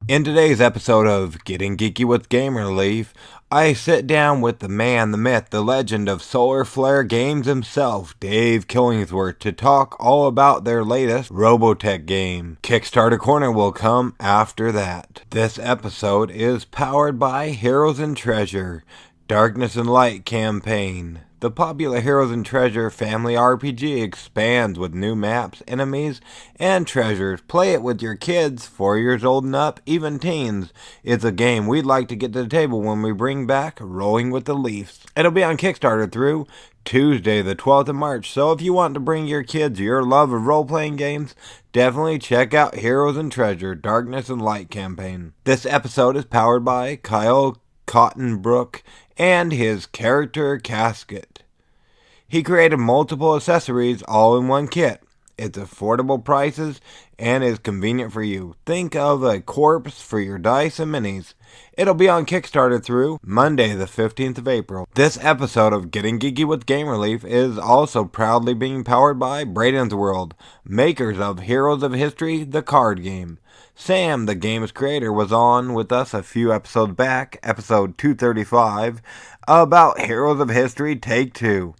In today's episode of Getting Geeky with Gamer Relief, I sit down with the man, the myth, the legend of Solar Flare Games himself, Dave Killingsworth, to talk all about their latest Robotech game. Kickstarter Corner will come after that. This episode is powered by Heroes and Treasure, Darkness and Light campaign. The popular Heroes and Treasure family RPG expands with new maps, enemies, and treasures. Play it with your kids, 4 years old and up, even teens. It's a game we'd like to get to the table when we bring back Rolling with the Leafs. It'll be on Kickstarter through Tuesday the 12th of March, so if you want to bring your kids your love of role-playing games, definitely check out Heroes and Treasure, Darkness and Light campaign. This episode is powered by Kyle Cottonbrook and his character casket. He created multiple accessories all in one kit. It's affordable prices and is convenient for you. Think of a corpse for your dice and minis. It'll be on Kickstarter through Monday the 15th of April. This episode of Getting Geeky with Game Relief is also proudly being powered by Braden's World, makers of Heroes of History, the card game. Sam, the game's creator, was on with us a few episodes back, episode 235, about Heroes of History Take 2.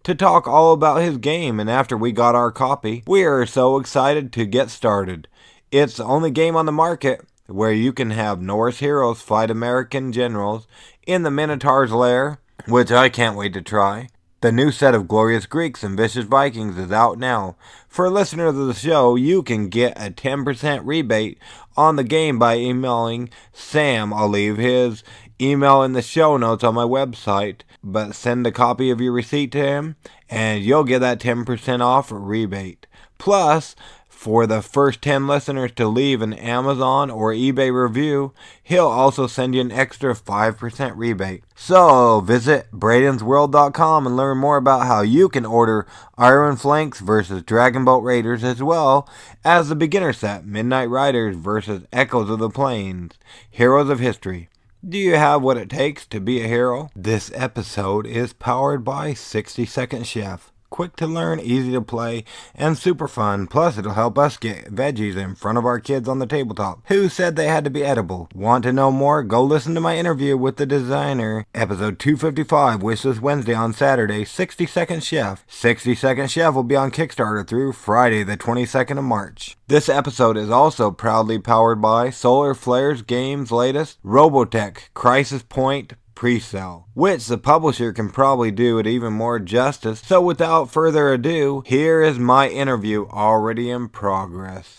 To talk all about his game, and after we got our copy, we are so excited to get started. It's the only game on the market where you can have Norse heroes fight American generals in the Minotaur's lair, which I can't wait to try. The new set of Glorious Greeks and Vicious Vikings is out now. For listeners of the show, you can get a 10% rebate on the game by emailing Sam. I'll leave his email in the show notes on my website, but send a copy of your receipt to him and you'll get that 10% off rebate. Plus, for the first 10 listeners to leave an Amazon or eBay review, he'll also send you an extra 5% rebate. So visit bradensworld.com and learn more about how you can order Iron Flanks vs. Dragon Boat Raiders, as well as the beginner set Midnight Riders vs. Echoes of the Plains, Heroes of History. Do you have what it takes to be a hero? This episode is powered by 60 Second Chef. Quick to learn, easy to play, and super fun. Plus, it'll help us get veggies in front of our kids on the tabletop. Who said they had to be edible? Want to know more? Go listen to my interview with the designer. Episode 255, Wishlist Wednesday on Saturday, 60 Second Chef. 60 Second Chef will be on Kickstarter through Friday the 22nd of March. This episode is also proudly powered by Solar Flare's Games' latest ROBOTECH Crisis Point pre-sale, which the publisher can probably do it even more justice. So without further ado, here is my interview already in progress.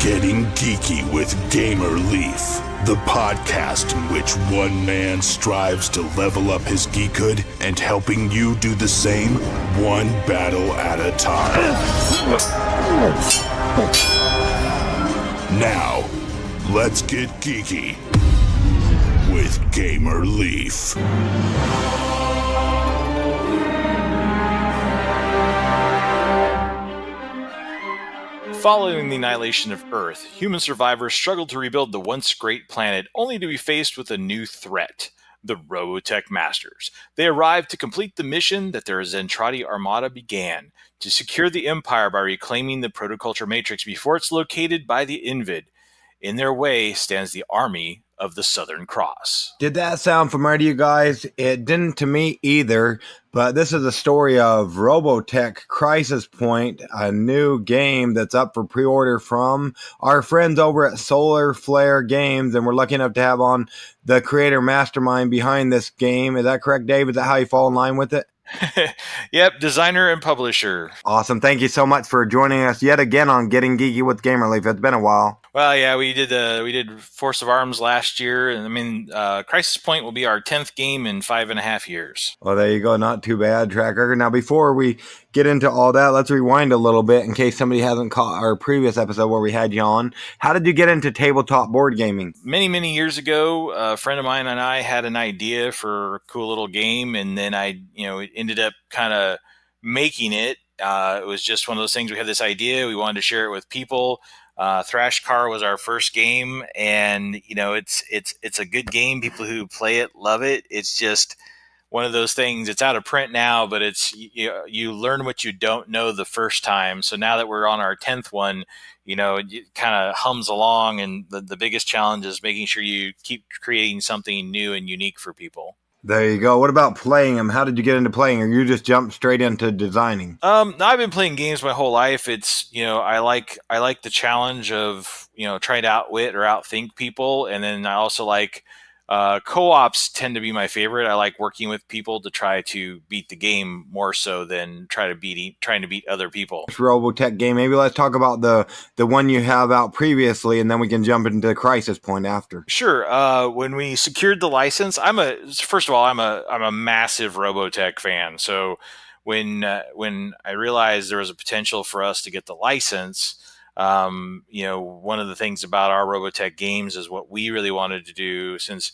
Getting Geeky with Gamer Leaf, the podcast in which one man strives to level up his geekhood and helping you do the same, one battle at a time. Now, let's get geeky with Gamer Leaf. Following the annihilation of Earth, human survivors struggled to rebuild the once great planet, only to be faced with a new threat, the Robotech Masters. They arrived to complete the mission that their Zentradi Armada began, to secure the Empire by reclaiming the Protoculture Matrix before it's located by the Invid. In their way stands the Army of the Southern Cross. Did that sound familiar to you guys? It didn't to me either, but this is the story of Robotech Crisis Point, a new game that's up for pre-order from our friends over at Solar Flare Games, and we're lucky enough to have on the creator mastermind behind this game. Is that correct, Dave? Is that how you fall in line with it? Yep, designer and publisher. Awesome. Thank you so much for joining us yet again on Getting Geeky with Gamer Relief. It's been a while. Well, yeah, we did Force of Arms last year, and I mean, Crisis Point will be our 10th game in 5.5 years. Well, there you go. Not too bad, track record. Now, before we get into all that, let's rewind a little bit in case somebody hasn't caught our previous episode where we had you on. How did you get into tabletop board gaming? Many years ago, a friend of mine and I had an idea for a cool little game, and then I ended up kind of making it. It was just one of those things. We had this idea. We wanted to share it with people. Thrash Car was our first game, and it's a good game. People who play it love it. It's just one of those things. It's out of print now, but you learn what you don't know the first time. So now that we're on our 10th one, it kind of hums along, and the biggest challenge is making sure you keep creating something new and unique for people. There you go. What about playing them? How did you get into playing, or you just jumped straight into designing? I've been playing games my whole life. It's I like the challenge of trying to outwit or outthink people, and then I also like co-ops tend to be my favorite. I like working with people to try to beat the game more so than trying to beat other people. Robotech game. Maybe let's talk about the one you have out previously, and then we can jump into Crisis Point after. Sure. When we secured the license, first of all, I'm a massive Robotech fan. So when I realized there was a potential for us to get the license, one of the things about our Robotech games is what we really wanted to do. Since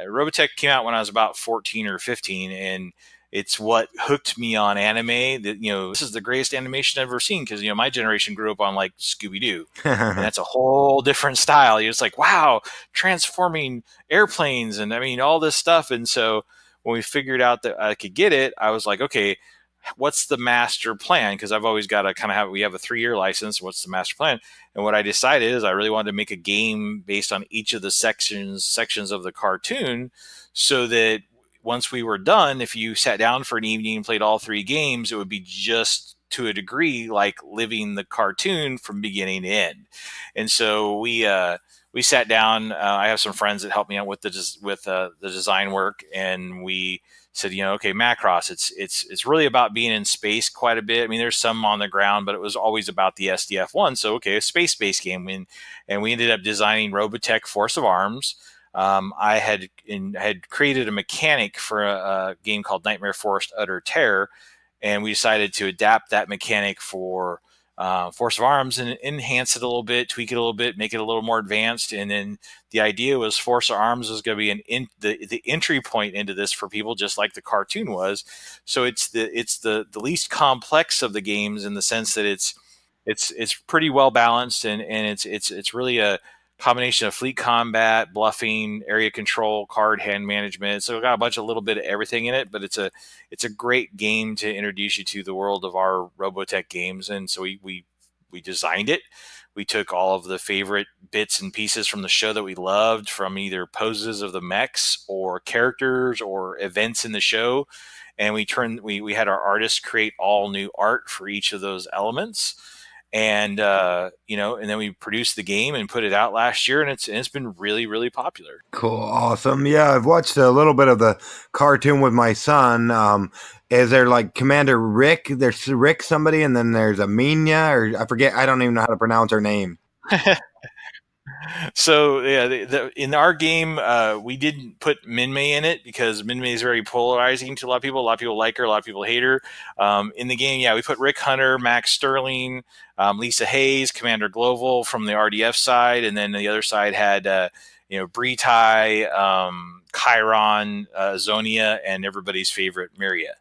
Robotech came out when I was about 14 or 15, and it's what hooked me on anime. That this is the greatest animation I've ever seen, because my generation grew up on like Scooby Doo, and that's a whole different style. You're just like, wow, transforming airplanes, and I mean all this stuff. And so when we figured out that I could get it, I was like, okay, what's the master plan? Because I've always got to kind of we have a 3-year license. What's the master plan? And what I decided is I really wanted to make a game based on each of the sections of the cartoon, so that once we were done, if you sat down for an evening and played all 3 games, it would be just to a degree like living the cartoon from beginning to end. And so we sat down. I have some friends that helped me out with the design work, and we said, okay, Macross, it's really about being in space quite a bit. I mean, there's some on the ground, but it was always about the SDF one. So, okay, a space-based game. And we ended up designing Robotech Force of Arms. I had created a mechanic for a game called Nightmare Forest Utter Terror, and we decided to adapt that mechanic for Force of Arms and enhance it a little bit, tweak it a little bit, make it a little more advanced. And then the idea was Force of Arms was going to be the entry point into this for people, just like the cartoon was. So it's the least complex of the games, in the sense that it's pretty well balanced, and it's really a combination of fleet combat, bluffing, area control, card hand management. So we got a bunch of little bit of everything in it, but it's a great game to introduce you to the world of our Robotech games. And so we designed it. We took all of the favorite bits and pieces from the show that we loved, from either poses of the mechs or characters or events in the show, and we had our artists create all new art for each of those elements. And and then we produced the game and put it out last year, and it's been really, really popular. Cool, awesome. Yeah, I've watched a little bit of the cartoon with my son. Is there like Commander Rick? There's Rick somebody, and then there's Amina, or I forget. I don't even know how to pronounce her name. So yeah, in our game, we didn't put Minmay in it because Minmay is very polarizing to a lot of people. A lot of people like her, a lot of people hate her. In the game, yeah, we put Rick Hunter, Max Sterling, Lisa Hayes, Commander Global from the RDF side, and then the other side had Britai, Chiron, Zonia, and everybody's favorite Miria.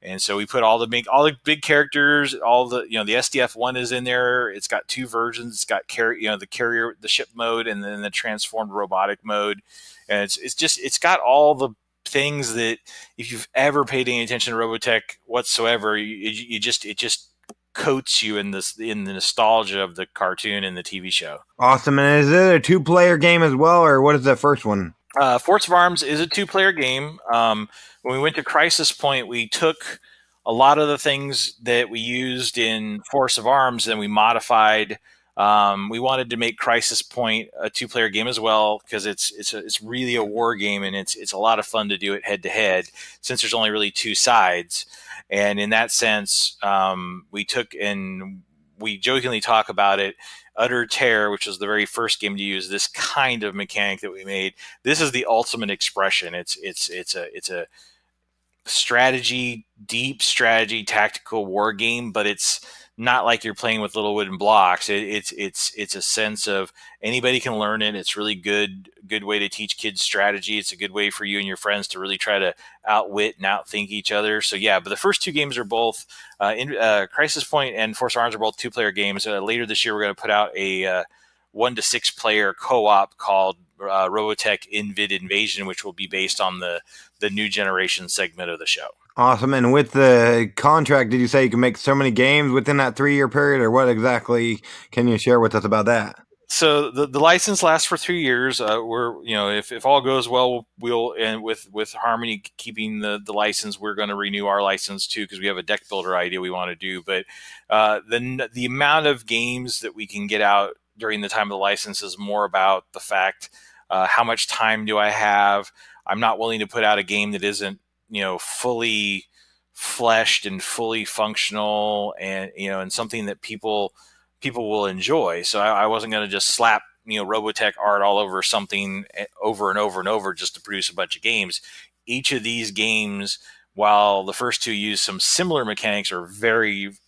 And so we put all the big characters, all the the SDF one is in there. It's got 2 versions. It's got the carrier, the ship mode, and then the transformed robotic mode. And it's got all the things that, if you've ever paid any attention to Robotech whatsoever, it just coats you in the nostalgia of the cartoon and the TV show. Awesome. And is it a 2-player game as well, or what is the first one? Force of Arms is a 2-player game. When we went to Crisis Point, we took a lot of the things that we used in Force of Arms and we modified. We wanted to make Crisis Point a 2-player game as well, because it's really a war game, and it's a lot of fun to do it head to head, since there's only really 2 sides. And in that sense, we took, and we jokingly talk about it, Utter Terror, which was the very first game to use this kind of mechanic that we made. This is the ultimate expression. It's a strategy, deep strategy, tactical war game, but it's not like you're playing with little wooden blocks. It's a sense of anybody can learn it. It's really good way to teach kids strategy. It's a good way for you and your friends to really try to outwit and outthink each other. So yeah, but the first two games are both Crisis Point and Force Arms are both 2-player games. Later this year, we're going to put out a 1 to 6 player co-op called Robotech Invid Invasion, which will be based on the new generation segment of the show. Awesome. And with the contract, did you say you can make so many games within that 3-year period, or what exactly can you share with us about that? So the license lasts for 3 years. We're if all goes well, we'll and with Harmony keeping the license, we're going to renew our license too because we have a deck builder idea we want to do. But the amount of games that we can get out during the time of the license is more about the fact how much time do I have. I'm not willing to put out a game that isn't fully fleshed and fully functional and something that people will enjoy. So I wasn't going to just slap Robotech art all over something over and over and over just to produce a bunch of games. Each of these games, while the first two use some similar mechanics,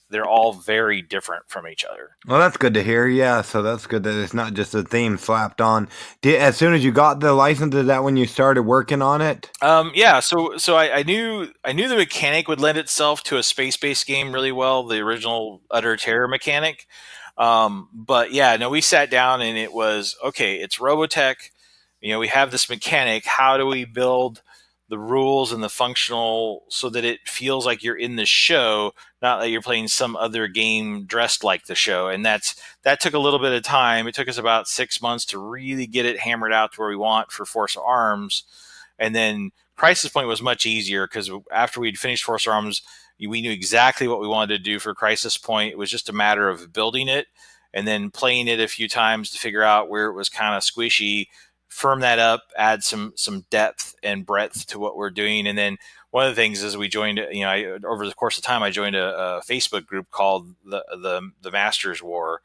they're all very different from each other. Well, that's good to hear. Yeah, so that's good that it's not just a theme slapped on. As soon as you got the license, is that when you started working on it? Yeah. So I knew the mechanic would lend itself to a space-based game really well, the original Utter Terror mechanic. But yeah, no, we sat down and it was, okay, it's Robotech. We have this mechanic. How do we build the rules and the functional so that it feels like you're in the show, not that you're playing some other game dressed like the show? And that took a little bit of time. It took us about 6 months to really get it hammered out to where we want for Force Arms. And then Crisis Point was much easier because after we'd finished Force Arms, we knew exactly what we wanted to do for Crisis Point. It was just a matter of building it and then playing it a few times to figure out where it was kind of squishy, firm that up, add some depth and breadth to what we're doing. And then one of the things is we joined, over the course of time, I joined a Facebook group called the Masters War.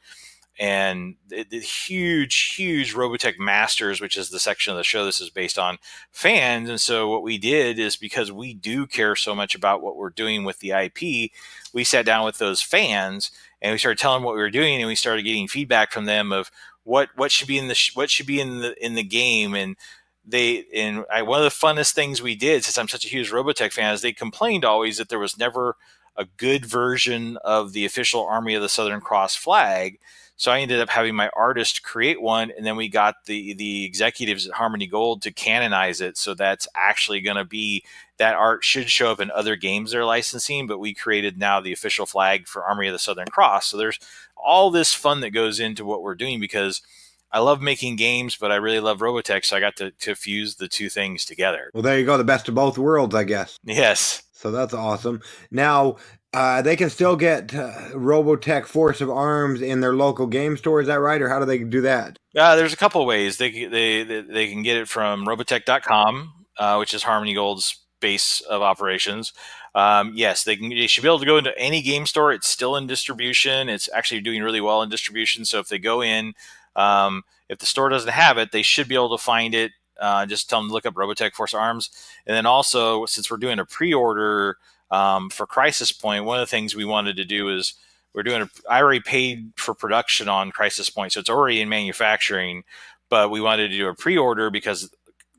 And the huge Robotech Masters, which is the section of the show this is based on, fans. And so what we did is, because we do care so much about what we're doing with the IP, we sat down with those fans and we started telling them what we were doing, and we started getting feedback from them of what should be in the game. And one of the funnest things we did, since I'm such a huge Robotech fan, is they complained always that there was never a good version of the official Army of the Southern Cross flag. So I ended up having my artist create one, and then we got the executives at Harmony Gold to canonize it. So that's actually going to be, that art should show up in other games they're licensing, but we created now the official flag for Army of the Southern Cross. So there's all this fun that goes into what we're doing, because I love making games, but I really love Robotech, so I got to fuse the two things together. Well, there you go. The best of both worlds, I guess. Yes. So that's awesome. Now, they can still get Robotech Force of Arms in their local game store. Is that right? Or how do they do that? There's a couple of ways. They can get it from Robotech.com, which is Harmony Gold's base of operations. Yes, they should be able to go into any game store. It's still in distribution. It's actually doing really well in distribution. So if they go in, if the store doesn't have it, they should be able to find it. Just tell them to look up Robotech Force Arms. And then also, since we're doing a pre-order for Crisis Point, one of the things we wanted to do is I already paid for production on Crisis Point, so it's already in manufacturing, but we wanted to do a pre-order because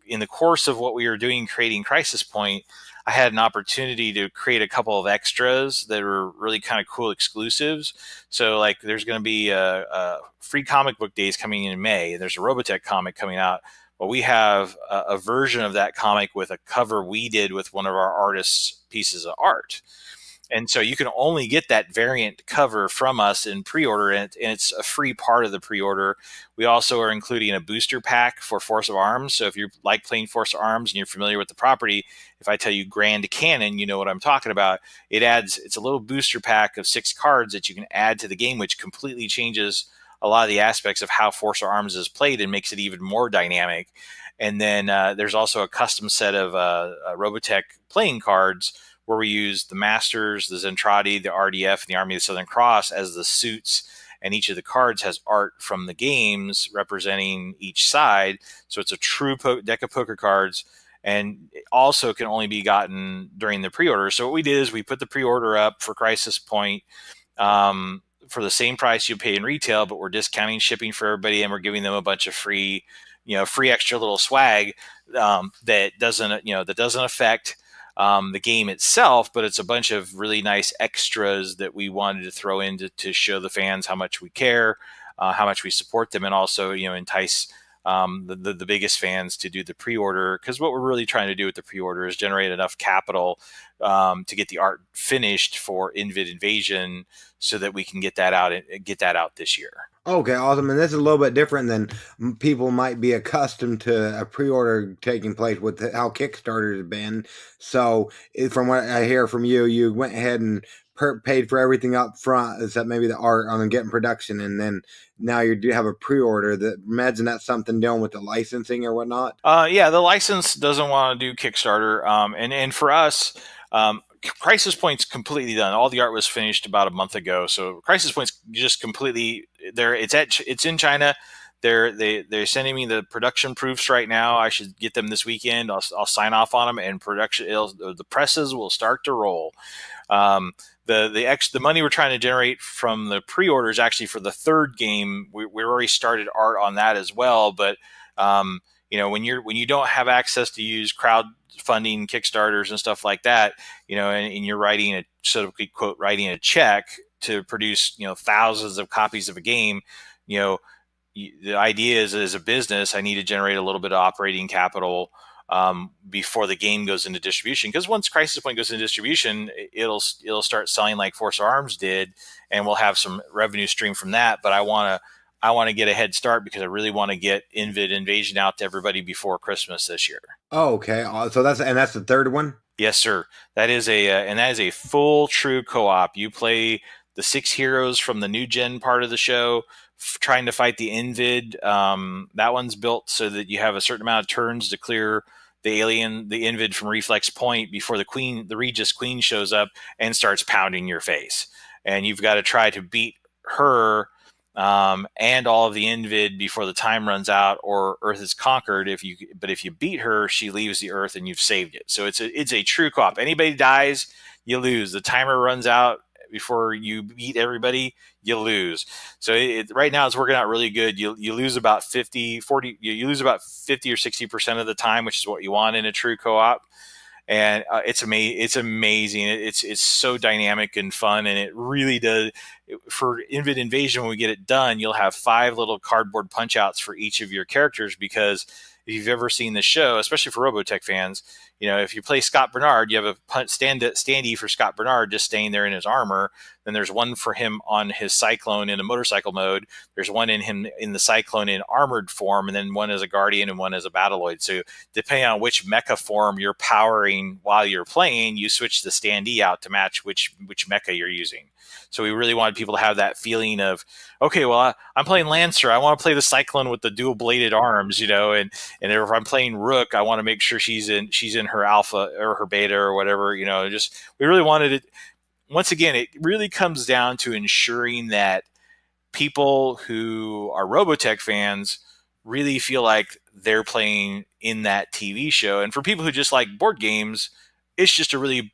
in the course of what we were doing creating Crisis Point, I had an opportunity to create a couple of extras that were really kind of cool exclusives. So like there's going to be a free comic book days coming in May. There's a Robotech comic coming out. Well, we have a version of that comic with a cover we did with one of our artists' pieces of art. And so you can only get that variant cover from us in pre-order, and it's a free part of the pre-order. We also are including a booster pack for Force of Arms. So if you like playing Force of Arms and you're familiar with the property, if I tell you Grand Cannon, you know what I'm talking about. It's a little booster pack of 6 cards that you can add to the game, which completely changes a lot of the aspects of how Force of Arms is played and makes it even more dynamic. And then there's also a custom set of Robotech playing cards where we use the Masters, the Zentradi, the RDF, and the Army of the Southern Cross as the suits, and each of the cards has art from the games representing each side. So it's a true deck of poker cards, and it also can only be gotten during the pre-order. So what we did is we put the pre-order up for Crisis Point, for the same price you pay in retail, but we're discounting shipping for everybody, and we're giving them a bunch of free, free extra little swag that doesn't affect the game itself, but it's a bunch of really nice extras that we wanted to throw in to show the fans how much we care, how much we support them, and also entice the biggest fans to do the pre-order, because what we're really trying to do with the pre-order is generate enough capital to get the art finished for Invid Invasion, so that we can get that out this year. Okay, awesome. And this is a little bit different than people might be accustomed to a pre-order taking place with how Kickstarter has been. So, from what I hear from you, you went ahead and paid for everything up front, except maybe the art on getting production, and then now you do have a pre-order. That imagine that's something dealing with the licensing or whatnot. Yeah, the license doesn't want to do Kickstarter, and for us. Crisis Point's completely done. All the art was finished about a month ago, so Crisis Point's just completely there. It's in China. They're sending me the production proofs right now. I should get them this weekend. I'll sign off on them, and the presses will start to roll. The money we're trying to generate from the pre-order is actually for the third game. We already started art on that as well, but when you don't have access to use crowdfunding Kickstarters and stuff like that, and you're writing a sort of quote writing a check to produce thousands of copies of a game, the idea is, as a business, I need to generate a little bit of operating capital before the game goes into distribution. Because once Crisis Point goes into distribution, it'll start selling like Force of Arms did, and we'll have some revenue stream from that. But I want to get a head start because I really want to get Invid Invasion out to everybody before Christmas this year. Oh, okay. So that's the third one. Yes, sir. That is a full true co-op. You play the 6 heroes from the new gen part of the show, trying to fight the Invid. That one's built so that you have a certain amount of turns to clear the Invid from Reflex Point before the Regis Queen shows up and starts pounding your face. And you've got to try to beat her and all of the Invid before the time runs out, or Earth is conquered. If you beat her, she leaves the Earth and you've saved it. So it's a true co-op. Anybody dies, you lose. The timer runs out before you beat everybody, you lose. So right now it's working out really good. You lose about 50 or 60% of the time, which is what you want in a true co-op. And it's amazing. It's so dynamic and fun, and it really does. For Invid Invasion, when we get it done, you'll have 5 little cardboard punch outs for each of your characters, because if you've ever seen the show, especially for Robotech fans, if you play Scott Bernard, you have a standee for Scott Bernard just staying there in his armor. Then there's one for him on his Cyclone in a motorcycle mode. There's one in him in the Cyclone in armored form, and then one as a Guardian and one as a Battloid. So depending on which mecha form you're powering while you're playing, you switch the standee out to match which mecha you're using. So we really wanted people to have that feeling of, okay, well, I'm playing Lancer. I want to play the Cyclone with the dual bladed arms, and if I'm playing Rook, I want to make sure she's in her alpha or her beta or whatever, we really wanted it. Once again, it really comes down to ensuring that people who are Robotech fans really feel like they're playing in that TV show. And for people who just like board games, it's just a really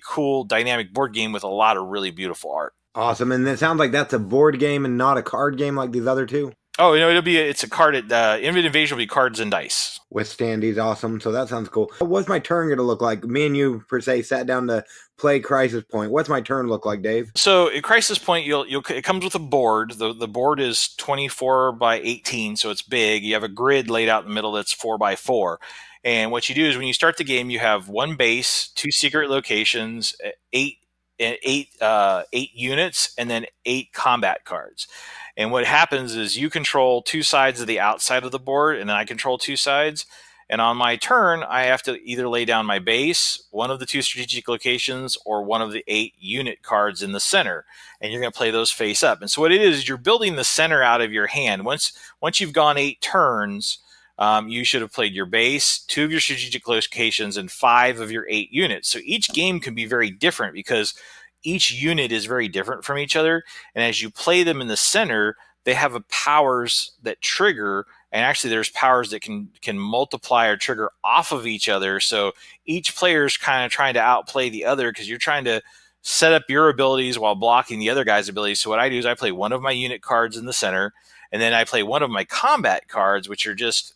cool, dynamic board game with a lot of really beautiful art. Awesome. And it sounds like that's a board game and not a card game like these other two. Oh, it's a card. Invid Invasion will be cards and dice. With standees, awesome. So that sounds cool. What's my turn going to look like? Me and you, per se, sat down to play Crisis Point. What's my turn look like, Dave? So at Crisis Point, it comes with a board. The board is 24 by 18, so it's big. You have a grid laid out in the middle that's 4 by 4. And what you do is when you start the game, you have 1 base, 2 secret locations, 8 units, and then 8 combat cards. And what happens is you control 2 sides of the outside of the board, and then I control 2 sides. And on my turn, I have to either lay down my base, one of the 2 strategic locations, or one of the 8 unit cards in the center. And you're going to play those face up. And so what it is you're building the center out of your hand. Once you've gone 8 turns, you should have played your base, 2 of your strategic locations, and 5 of your 8 units. So each game can be very different because each unit is very different from each other. And as you play them in the center, they have powers that trigger. And actually, there's powers that can multiply or trigger off of each other. So each player is kind of trying to outplay the other because you're trying to set up your abilities while blocking the other guy's abilities. So what I do is I play one of my unit cards in the center, and then I play one of my combat cards, which are just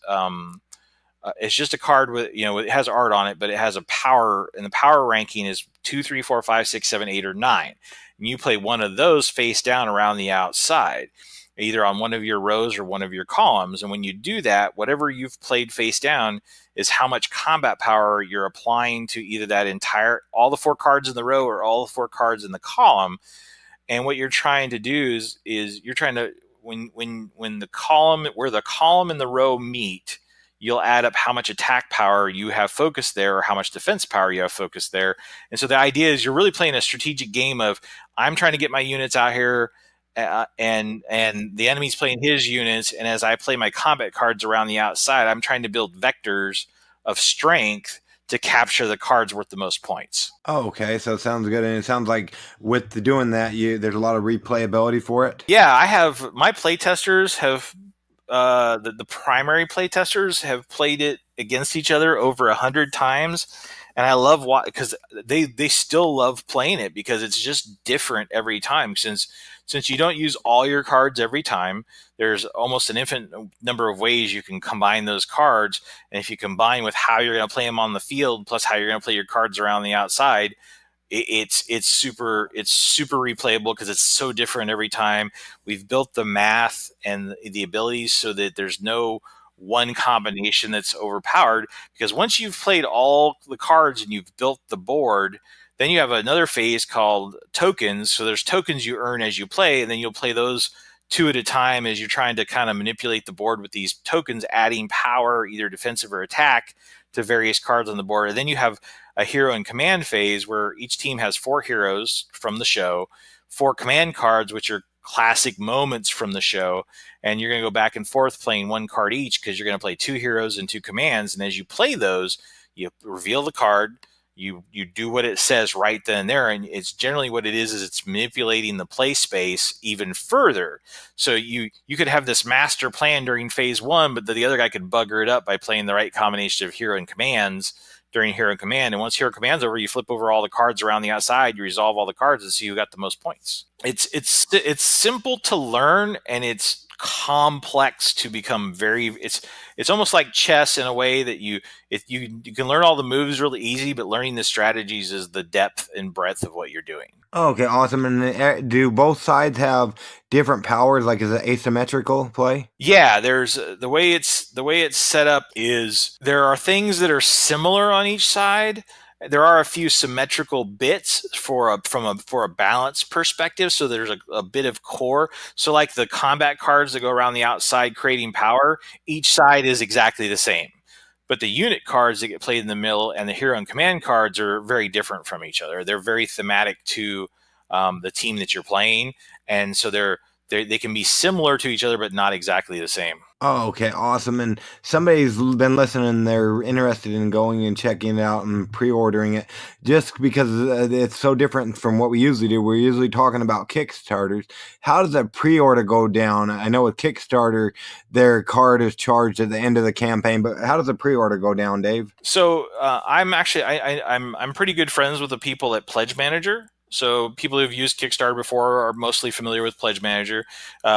it's just a card with, it has art on it, but it has a power, and the power ranking is 2, 3, 4, 5, 6, 7, 8, or 9. And you play one of those face down around the outside, either on one of your rows or one of your columns. And when you do that, whatever you've played face down is how much combat power you're applying to either all the 4 cards in the row or all the 4 cards in the column. And what you're trying to do is you're trying to, when the column, where the column and the row meet, you'll add up how much attack power you have focused there or how much defense power you have focused there. And so the idea is you're really playing a strategic game of, I'm trying to get my units out here, and the enemy's playing his units. And as I play my combat cards around the outside, I'm trying to build vectors of strength to capture the cards worth the most points. Oh, okay. So it sounds good. And it sounds like with doing that, there's a lot of replayability for it. Yeah, I have, my playtesters have, the primary playtesters have played it against each other over 100 times, and I love because they still love playing it because it's just different every time. Since you don't use all your cards every time, there's almost an infinite number of ways you can combine those cards, and if you combine with how you're going to play them on the field plus how you're going to play your cards around the outside, it's super replayable because it's so different every time. We've built the math and the abilities so that there's no one combination that's overpowered, because once you've played all the cards and you've built the board, then you have another phase called tokens. So there's tokens you earn as you play, and then you'll play those 2 at a time as you're trying to kind of manipulate the board with these tokens, adding power, either defensive or attack, to various cards on the board. And then you have a hero and command phase where each team has 4 heroes from the show, 4 command cards, which are classic moments from the show. And you're going to go back and forth playing 1 card each because you're going to play 2 heroes and 2 commands. And as you play those, you reveal the card, you do what it says right then and there. And it's generally what it is it's manipulating the play space even further. So you could have this master plan during phase 1, but the other guy could bugger it up by playing the right combination of hero and commands during hero and command. And once hero command's over, you flip over all the cards around the outside, you resolve all the cards and see who got the most points. It's simple to learn, and it's complex to become it's almost like chess in a way that you can learn all the moves really easy, but learning the strategies is the depth and breadth of what you're doing. Okay, awesome. And do both sides have different powers? Like, is it asymmetrical play? Yeah, there's the way it's set up is there are things that are similar on each side. There are a few symmetrical bits for a balance perspective. So there's a bit of core. So like the combat cards that go around the outside creating power, each side is exactly the same. But the unit cards that get played in the middle and the hero and command cards are very different from each other. They're very thematic to the team that you're playing, and so they can be similar to each other, but not exactly the same. Oh, okay, awesome. And somebody's been listening, they're interested in going and checking it out and pre-ordering it just because it's so different from what we usually do. We're usually talking about Kickstarters. How does a pre-order go down? I know with Kickstarter, their card is charged at the end of the campaign, but how does a pre-order go down, Dave? So I'm actually, I'm pretty good friends with the people at Pledge Manager. So people who've used Kickstarter before are mostly familiar with Pledge Manager.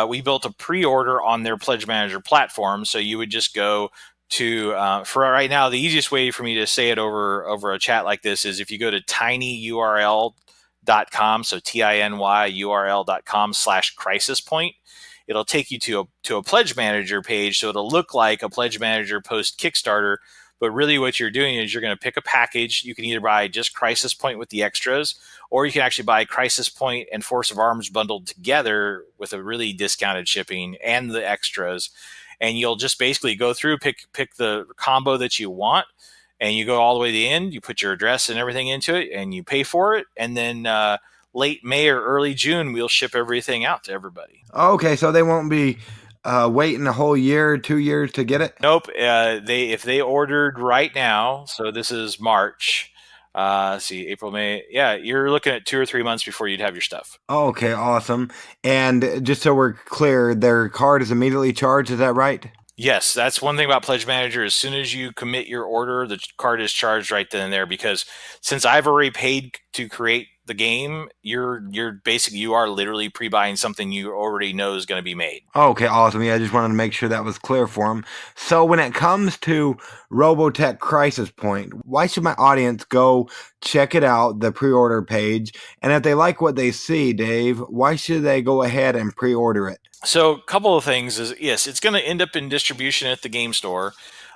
We built a pre-order on their Pledge Manager platform. So you would just go to, for right now, the easiest way for me to say it over a chat like this is if you go to tinyurl.com, so tinyurl.com/crisis point, it'll take you to a Pledge Manager page. So it'll look like a Pledge Manager post Kickstarter. But really what you're doing is you're going to pick a package. You can either buy just Crisis Point with the extras, or you can actually buy Crisis Point and Force of Arms bundled together with a really discounted shipping and the extras. And you'll just basically go through, pick the combo that you want, and you go all the way to the end. You put your address and everything into it, and you pay for it. And then late May or early June, we'll ship everything out to everybody. Okay, so they won't be waiting a whole year, 2 years to get it? Nope. If they ordered right now, so this is March. See, April, May. Yeah, you're looking at 2 or 3 months before you'd have your stuff. Okay, awesome. And just so we're clear, their card is immediately charged. Is that right? Yes, that's one thing about Pledge Manager. As soon as you commit your order, the card is charged right then and there, because since I've already paid to create the game, you're basically, you are literally pre-buying something you already know is going to be made. Okay, awesome. Yeah, I just wanted to make sure that was clear for him. So when it comes to Robotech Crisis Point, why should my audience go check it out, the pre-order page? And if they like what they see, Dave, why should they go ahead and pre-order it? So a couple of things is, yes, it's going to end up in distribution at the game store,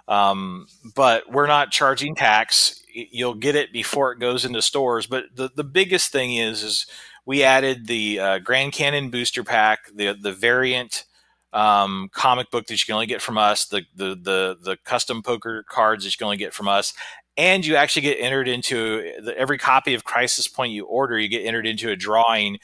but we're not charging tax. You'll get it before it goes into stores. But the biggest thing is we added the Grand Canyon booster pack, the variant comic book that you can only get from us, the custom poker cards that you can only get from us, and you actually get entered into every copy of Crisis Point you order. You get entered into a drawing.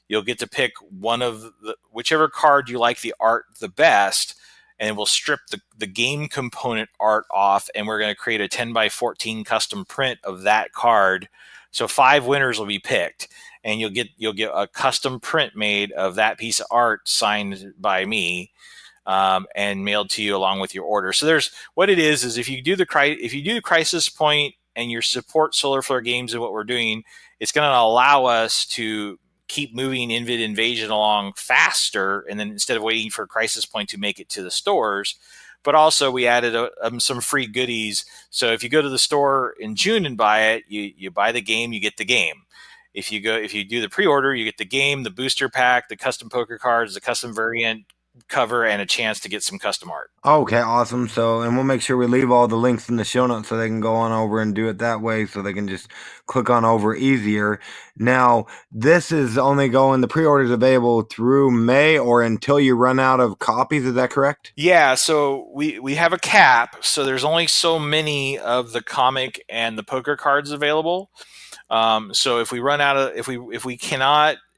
You'll get to pick one of whichever card you like the art the best, and we'll strip the game component art off, and we're going to create a 10 by 14 custom print of that card. So 5 winners will be picked, and you'll get a custom print made of that piece of art signed by me, and mailed to you along with your order. So there's what it is if you do the Crisis Point and you support Solar Flare Games and what we're doing, it's going to allow us to keep moving Invid Invasion along faster, and then instead of waiting for Crisis Point to make it to the stores. But also we added some free goodies. So if you go to the store in June and buy it, you buy the game, you get the game. If you do the pre-order, you get the game, the booster pack, the custom poker cards, the custom variant cover, and a chance to get some custom art. Okay, awesome. So, and we'll make sure we leave all the links in the show notes so they can go on over and do it that way, so they can just click on over easier. Now, this is only the pre-orders available through May or until you run out of copies. Is that correct? Yeah, so we have a cap, so there's only so many of the comic and the poker cards available. So if we run out of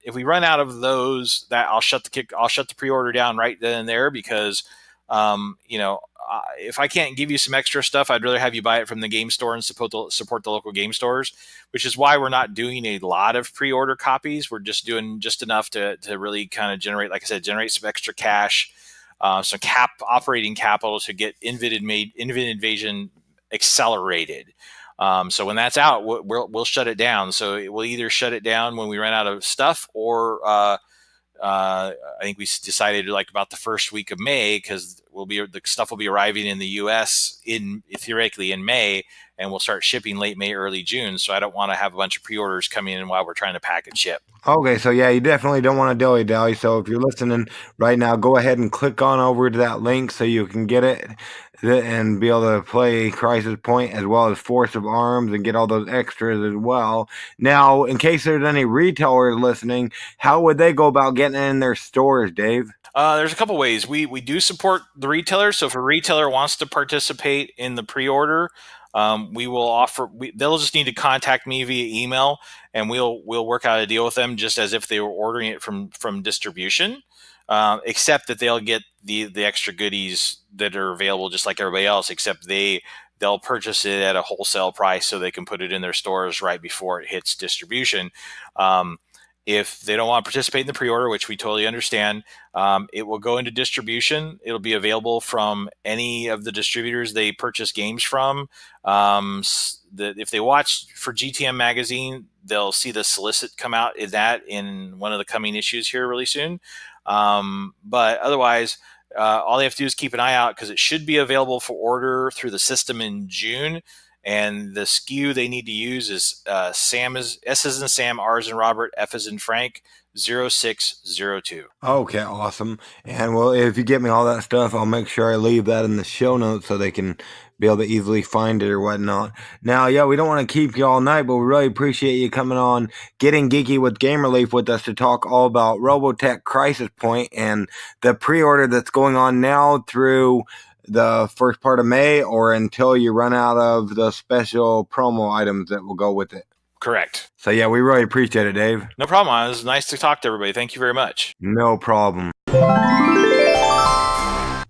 if we run out of those, that I'll shut the pre-order down right then and there, because if I can't give you some extra stuff, I'd rather have you buy it from the game store and support the local game stores, which is why we're not doing a lot of pre-order copies. We're just doing just enough to really kind of generate, like I said, some extra cash, some operating capital to get Invid Invasion accelerated. So when that's out, we'll shut it down. So we'll either shut it down when we run out of stuff, or I think we decided like about the first week of May, because the stuff will be arriving in the U.S. theoretically in May, and we'll start shipping late May, early June. So I don't want to have a bunch of pre-orders coming in while we're trying to pack and ship. Okay, so yeah, you definitely don't want to dilly-dally. So if you're listening right now, go ahead and click on over to that link so you can get it and be able to play Crisis Point as well as Force of Arms and get all those extras as well. Now, in case there's any retailers listening, how would they go about getting it in their stores, Dave? There's a couple ways. We do support the retailer. So if a retailer wants to participate in the pre-order, we will offer. They'll just need to contact me via email, and we'll work out a deal with them just as if they were ordering it from distribution. Except that they'll get the extra goodies that are available just like everybody else, except they'll purchase it at a wholesale price so they can put it in their stores right before it hits distribution. If they don't want to participate in the pre-order, which we totally understand, it will go into distribution. It'll be available from any of the distributors they purchase games from. If they watch for GTM Magazine, they'll see the solicit come out in one of the coming issues here really soon. But otherwise, all they have to do is keep an eye out, because it should be available for order through the system in June. And the SKU they need to use is S as in Sam, R as in Robert, F as in Frank, 0602. Okay, awesome. And well, if you get me all that stuff, I'll make sure I leave that in the show notes so they can be able to easily find it or whatnot. Now, yeah, we don't want to keep you all night, but we really appreciate you coming on Getting Geeky with Game Relief with us to talk all about Robotech Crisis Point and the pre-order that's going on now through the first part of May, or until you run out of the special promo items that will go with it. Correct. So yeah, we really appreciate it, Dave. No problem. It was nice to talk to everybody. Thank you very much. No problem.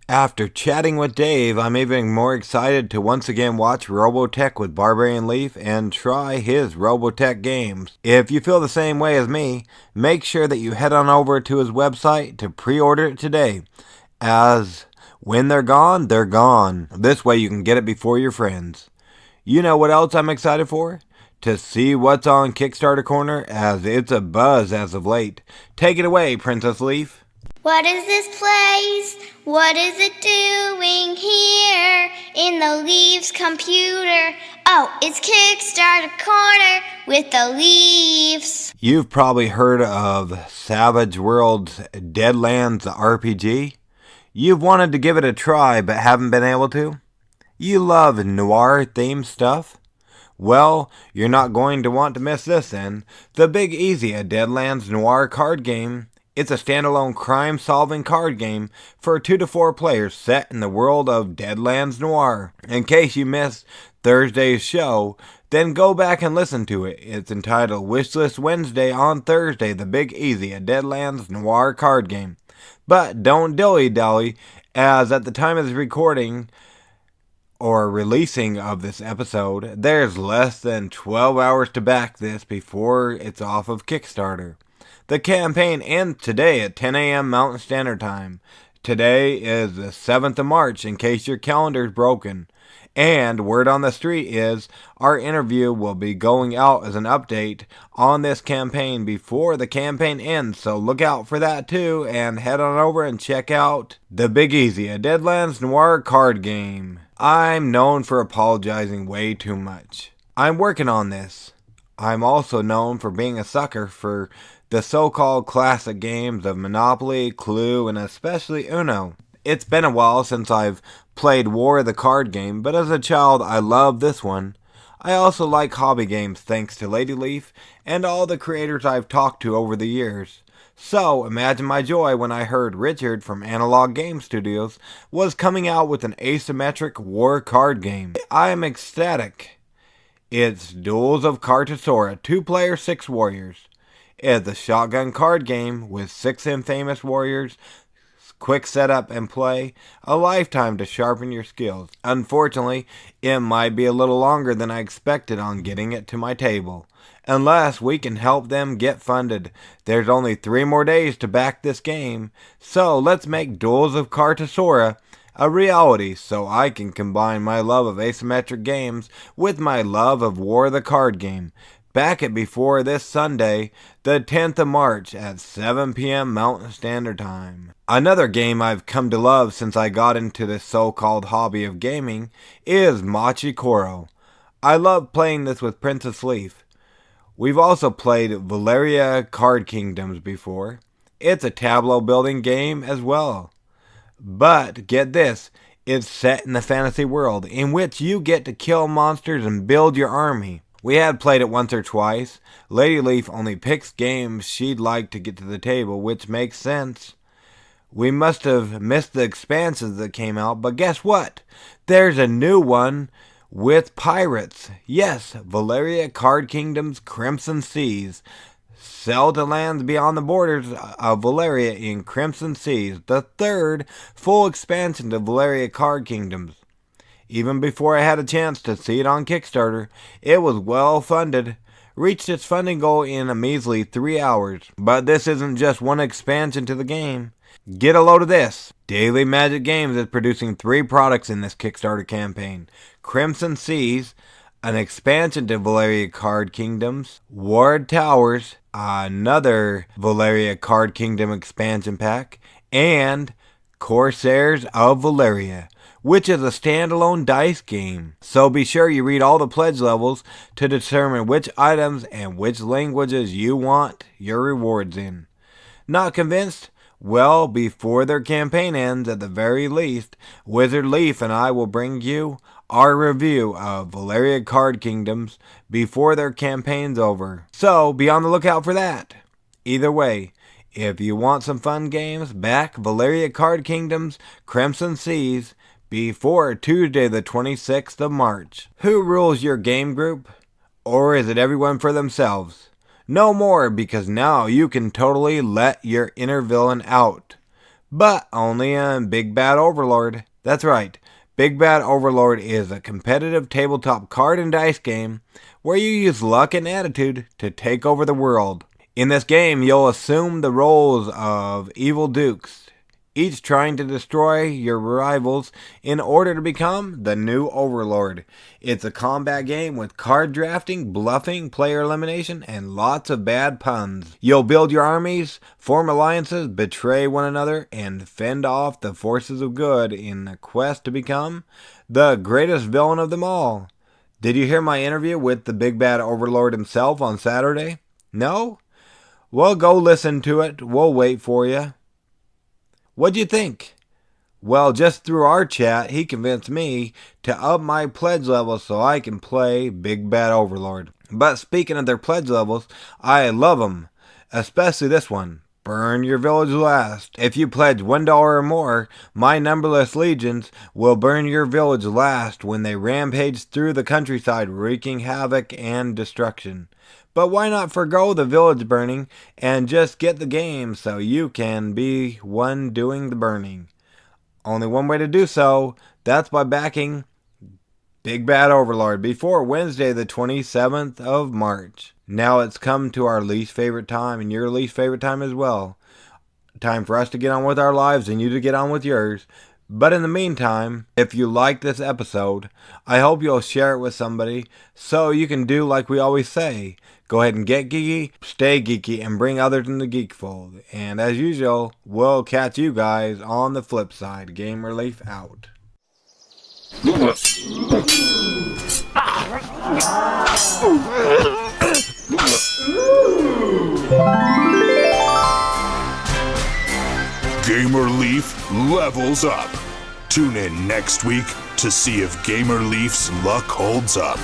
After chatting with Dave, I'm even more excited to once again watch Robotech with Barbarian Leaf and try his Robotech games. If you feel the same way as me, make sure that you head on over to his website to pre-order it today, as when they're gone, they're gone. This way you can get it before your friends. You know what else I'm excited for? to see what's on Kickstarter Corner, as it's a buzz as of late. Take it away, Princess Leaf. What is this place? What is it doing here in the Leaf's computer? Oh, it's Kickstarter Corner with the Leafs. You've probably heard of Savage Worlds Deadlands RPG. You've wanted to give it a try but haven't been able to. You love noir-themed stuff? Well, you're not going to want to miss this then. The Big Easy, a Deadlands noir card game. It's a standalone crime-solving card game for 2 to 4 players set in the world of Deadlands Noir. In case you missed Thursday's show, then go back and listen to it. It's entitled Wishlist Wednesday on Thursday, The Big Easy, a Deadlands Noir card game. But don't dilly-dally, as at the time of this recording or releasing of this episode, there's less than 12 hours to back this before it's off of Kickstarter. The campaign ends today at 10 a.m. Mountain Standard Time. Today is the 7th of March, in case your calendar's broken. And word on the street is our interview will be going out as an update on this campaign before the campaign ends. So look out for that too, and head on over and check out The Big Easy, a Deadlands Noir card game. I'm known for apologizing way too much. I'm working on this. I'm also known for being a sucker for the so-called classic games of Monopoly, Clue, and especially Uno. It's been a while since I've played War the card game, but as a child I loved this one. I also like hobby games thanks to Lady Leaf and all the creators I've talked to over the years. So imagine my joy when I heard Richard from Analog Game Studios was coming out with an asymmetric war card game. I am ecstatic. It's Duels of Kartasora, 2-player 6 warriors. It's a shotgun card game with 6 infamous warriors, quick setup and play, a lifetime to sharpen your skills. Unfortunately, it might be a little longer than I expected on getting it to my table. Unless we can help them get funded. There's only 3 more days to back this game, so let's make Duels of Kartasora a reality so I can combine my love of asymmetric games with my love of War the card game. Back it before this Sunday, the 10th of March at 7 p.m. Mountain Standard Time. Another game I've come to love since I got into this so-called hobby of gaming is Machi Koro. I love playing this with Princess Leaf. We've also played Valeria Card Kingdoms before. It's a tableau building game as well. But get this, it's set in the fantasy world in which you get to kill monsters and build your army. We had played it once or twice. Lady Leaf only picks games she'd like to get to the table, which makes sense. We must have missed the expansions that came out, but guess what? There's a new one with pirates. Yes, Valeria Card Kingdom's Crimson Seas. Sail to lands beyond the borders of Valeria in Crimson Seas, the 3rd full expansion to Valeria Card Kingdoms. Even before I had a chance to see it on Kickstarter, it was well funded, reached its funding goal in a measly 3 hours. But this isn't just one expansion to the game. Get a load of this. Daily Magic Games is producing 3 products in this Kickstarter campaign. Crimson Seas, an expansion to Valeria Card Kingdoms, Ward Towers, another Valeria Card Kingdom expansion pack, and Corsairs of Valeria, which is a standalone dice game. So be sure you read all the pledge levels to determine which items and which languages you want your rewards in. Not convinced? Well, before their campaign ends, at the very least, Wizard Leaf and I will bring you our review of Valeria Card Kingdoms before their campaign's over. So be on the lookout for that. Either way, if you want some fun games, back Valeria Card Kingdoms Crimson Seas before Tuesday the 26th of March. Who rules your game group? Or is it everyone for themselves? No more, because now you can totally let your inner villain out. But only in Big Bad Overlord. That's right, Big Bad Overlord is a competitive tabletop card and dice game where you use luck and attitude to take over the world. In this game, you'll assume the roles of evil dukes, each trying to destroy your rivals in order to become the new overlord. It's a combat game with card drafting, bluffing, player elimination, and lots of bad puns. You'll build your armies, form alliances, betray one another, and fend off the forces of good in a quest to become the greatest villain of them all. Did you hear my interview with the big bad overlord himself on Saturday? No? Well, go listen to it. We'll wait for you. What'd you think? Well, just through our chat, he convinced me to up my pledge level so I can play Big Bad Overlord. But speaking of their pledge levels, I love them. Especially this one. Burn your village last. If you pledge $1 or more, my numberless legions will burn your village last when they rampage through the countryside, wreaking havoc and destruction. But why not forgo the village burning and just get the game so you can be one doing the burning? Only one way to do so, that's by backing Big Bad Overlord before Wednesday the 27th of March. Now it's come to our least favorite time and your least favorite time as well. Time for us to get on with our lives and you to get on with yours. But in the meantime, if you like this episode, I hope you'll share it with somebody so you can do like we always say. Go ahead and get geeky, stay geeky, and bring others in the geek fold. And as usual, we'll catch you guys on the flip side. Game Relief out. Gamer Leaf levels up. Tune in next week to see if Gamer Leaf's luck holds up.